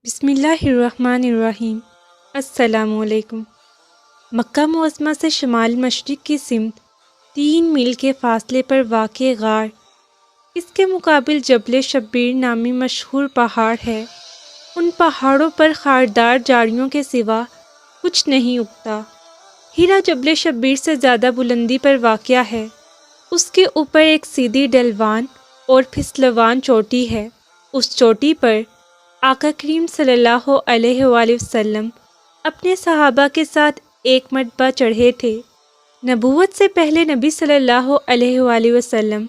بسم اللہ الرحمن الرحیم۔ السلام علیکم۔ مکہ معظمہ سے شمال مشرق کی سمت 3 میل کے فاصلے پر واقع غار، اس کے مقابل جبل شبیر نامی مشہور پہاڑ ہے۔ ان پہاڑوں پر خاردار جھاڑیوں کے سوا کچھ نہیں اگتا۔ ہیرا جبل شبیر سے زیادہ بلندی پر واقع ہے۔ اس کے اوپر ایک سیدھی ڈھلوان اور پھسلوان چوٹی ہے۔ اس چوٹی پر آقا کریم صلی اللہ علیہ وآلہ وسلم اپنے صحابہ کے ساتھ ایک مرتبہ چڑھے تھے۔ نبوت سے پہلے نبی صلی اللہ علیہ وآلہ وسلم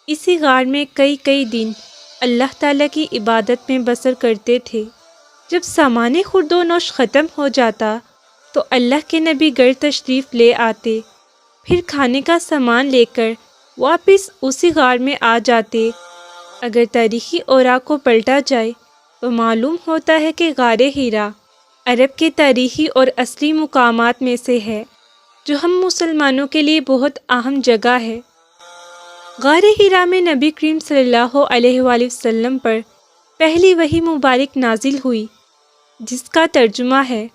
اسی غار میں کئی دن اللہ تعالیٰ کی عبادت میں بسر کرتے تھے۔ جب سامان خورد و نوش ختم ہو جاتا تو اللہ کے نبی گھر تشریف لے آتے، پھر کھانے کا سامان لے کر واپس اسی غار میں آ جاتے۔ اگر تاریخی اوراق کو پلٹا جائے تو معلوم ہوتا ہے کہ غار ہیرا عرب کے تاریخی اور اصلی مقامات میں سے ہے، جو ہم مسلمانوں کے لیے بہت اہم جگہ ہے۔ غار ہیرا میں نبی کریم صلی اللہ علیہ وآلہ وسلم پر پہلی وحی مبارک نازل ہوئی، جس کا ترجمہ ہے: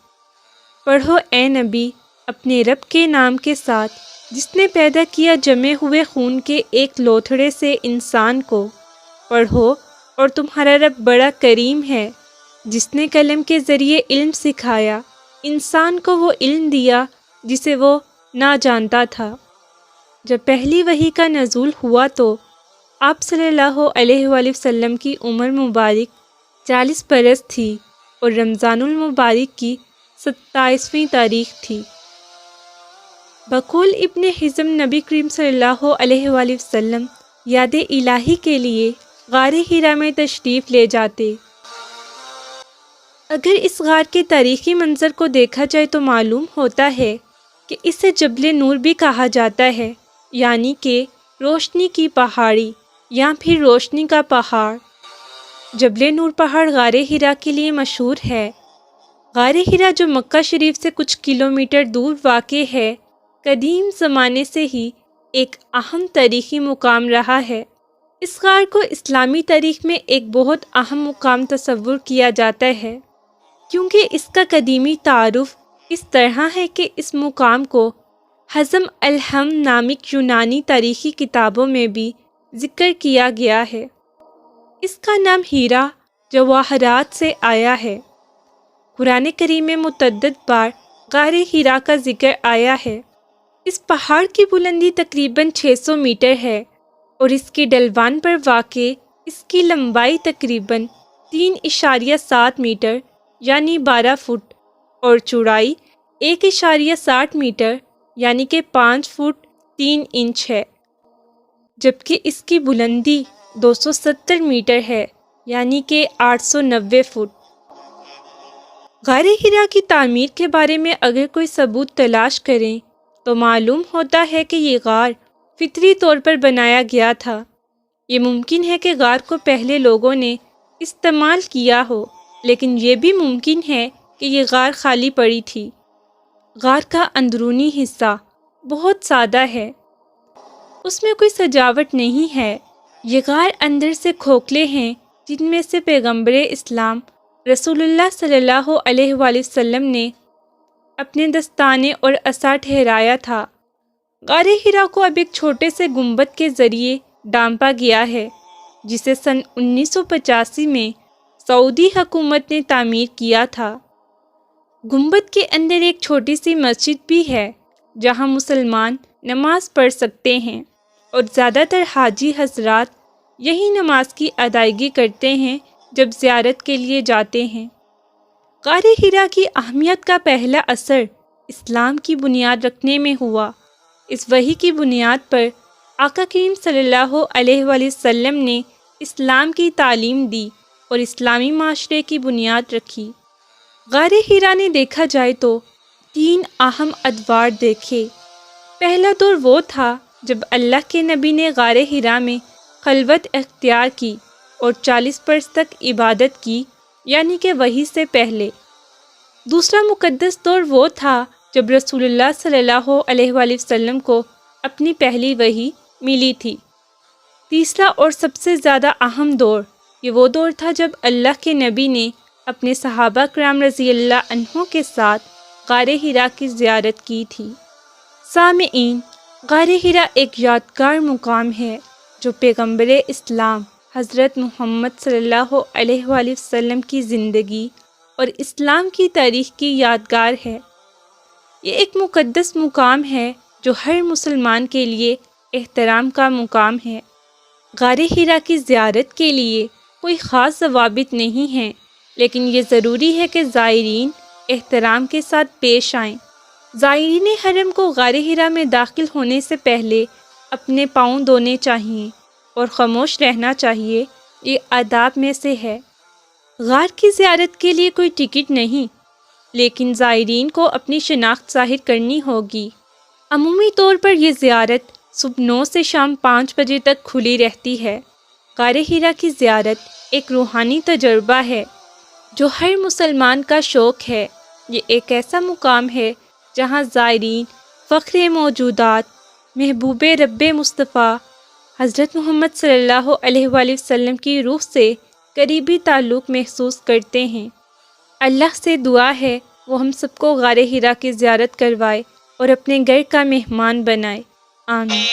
پڑھو اے نبی اپنے رب کے نام کے ساتھ، جس نے پیدا کیا جمے ہوئے خون کے ایک لوتھڑے سے انسان کو۔ پڑھو اور تمہارا رب بڑا کریم ہے، جس نے قلم کے ذریعے علم سکھایا، انسان کو وہ علم دیا جسے وہ نہ جانتا تھا۔ جب پہلی وحی کا نزول ہوا تو آپ صلی اللہ علیہ وآلہ وسلم کی عمر مبارک 40 برس تھی اور رمضان المبارک کی 27ویں تاریخ تھی۔ بقول ابن حزم نبی کریم صلی اللہ علیہ وآلہ وسلم یاد الہی کے لیے غار ہیرا میں تشریف لے جاتے۔ اگر اس غار کے تاریخی منظر کو دیکھا جائے تو معلوم ہوتا ہے کہ اسے جبل نور بھی کہا جاتا ہے، یعنی کہ روشنی کی پہاڑی یا پھر روشنی کا پہاڑ۔ جبل نور پہاڑ غار ہیرا کے لیے مشہور ہے۔ غار ہیرا جو مکہ شریف سے کچھ کلومیٹر دور واقع ہے، قدیم زمانے سے ہی ایک اہم تاریخی مقام رہا ہے۔ اس غار کو اسلامی تاریخ میں ایک بہت اہم مقام تصور کیا جاتا ہے، کیونکہ اس کا قدیمی تعارف اس طرح ہے کہ اس مقام کو حزم الہم نامک یونانی تاریخی کتابوں میں بھی ذکر کیا گیا ہے۔ اس کا نام ہیرا جواہرات سے آیا ہے۔ قرآن کریم میں متعدد بار غار ہیرا کا ذکر آیا ہے۔ اس پہاڑ کی بلندی تقریباً 600 میٹر ہے اور اس کی ڈھلوان پر واقع اس کی لمبائی تقریباً 3.7 میٹر یعنی 12 فٹ اور چوڑائی 1.60 میٹر یعنی کہ 5 فٹ 3 انچ ہے، جبکہ اس کی بلندی 270 میٹر ہے یعنی کہ 890 فٹ۔ غار ہیرا کی تعمیر کے بارے میں اگر کوئی ثبوت تلاش کریں تو معلوم ہوتا ہے کہ یہ غار فطری طور پر بنایا گیا تھا۔ یہ ممکن ہے کہ غار کو پہلے لوگوں نے استعمال کیا ہو، لیکن یہ بھی ممکن ہے کہ یہ غار خالی پڑی تھی۔ غار کا اندرونی حصہ بہت سادہ ہے، اس میں کوئی سجاوٹ نہیں ہے۔ یہ غار اندر سے کھوکھلے ہیں، جن میں سے پیغمبر اسلام رسول اللہ صلی اللہ علیہ وآلہ وسلم نے اپنے دستانے اور عصا ٹھہرایا تھا۔ غار ہیرا کو اب ایک چھوٹے سے گنبد کے ذریعے ڈھانپا گیا ہے، جسے سن 1985 میں سعودی حکومت نے تعمیر کیا تھا۔ گنبد کے اندر ایک چھوٹی سی مسجد بھی ہے، جہاں مسلمان نماز پڑھ سکتے ہیں اور زیادہ تر حاجی حضرات یہی نماز کی ادائیگی کرتے ہیں جب زیارت کے لیے جاتے ہیں۔ غار ہیرا کی اہمیت کا پہلا اثر اسلام کی بنیاد رکھنے میں ہوا۔ اس وحی کی بنیاد پر آقا کریم صلی اللہ علیہ وآلہ وسلم نے اسلام کی تعلیم دی اور اسلامی معاشرے کی بنیاد رکھی۔ غار ہیرا نے دیکھا جائے تو 3 اہم ادوار دیکھے۔ پہلا دور وہ تھا جب اللہ کے نبی نے غار ہیرا میں خلوت اختیار کی اور 40 برس تک عبادت کی، یعنی کہ وحی سے پہلے۔ دوسرا مقدس دور وہ تھا جب رسول اللہ صلی اللہ علیہ وآلہ وسلم کو اپنی پہلی وحی ملی تھی۔ تیسرا اور سب سے زیادہ اہم دور یہ وہ دور تھا جب اللہ کے نبی نے اپنے صحابہ کرام رضی اللہ عنہوں کے ساتھ غار حرا کی زیارت کی تھی۔ سامعین، غار حرا ایک یادگار مقام ہے جو پیغمبر اسلام حضرت محمد صلی اللہ علیہ وآلہ وسلم کی زندگی اور اسلام کی تاریخ کی یادگار ہے۔ یہ ایک مقدس مقام ہے جو ہر مسلمان کے لیے احترام کا مقام ہے۔ غار حرا کی زیارت کے لیے کوئی خاص ضوابط نہیں ہیں، لیکن یہ ضروری ہے کہ زائرین احترام کے ساتھ پیش آئیں۔ زائرین حرم کو غار حرا میں داخل ہونے سے پہلے اپنے پاؤں دھونے چاہیے اور خاموش رہنا چاہیے، یہ آداب میں سے ہے۔ غار کی زیارت کے لیے کوئی ٹکٹ نہیں، لیکن زائرین کو اپنی شناخت ظاہر کرنی ہوگی۔ عمومی طور پر یہ زیارت صبح 9 سے شام 5 بجے تک کھلی رہتی ہے۔ غار حرا کی زیارت ایک روحانی تجربہ ہے جو ہر مسلمان کا شوق ہے۔ یہ ایک ایسا مقام ہے جہاں زائرین فخر موجودات محبوب رب مصطفیٰ حضرت محمد صلی اللہ علیہ وآلہ وسلم کی روح سے قریبی تعلق محسوس کرتے ہیں۔ اللہ سے دعا ہے وہ ہم سب کو غار حرا کی زیارت کروائے اور اپنے گھر کا مہمان بنائے، آمین۔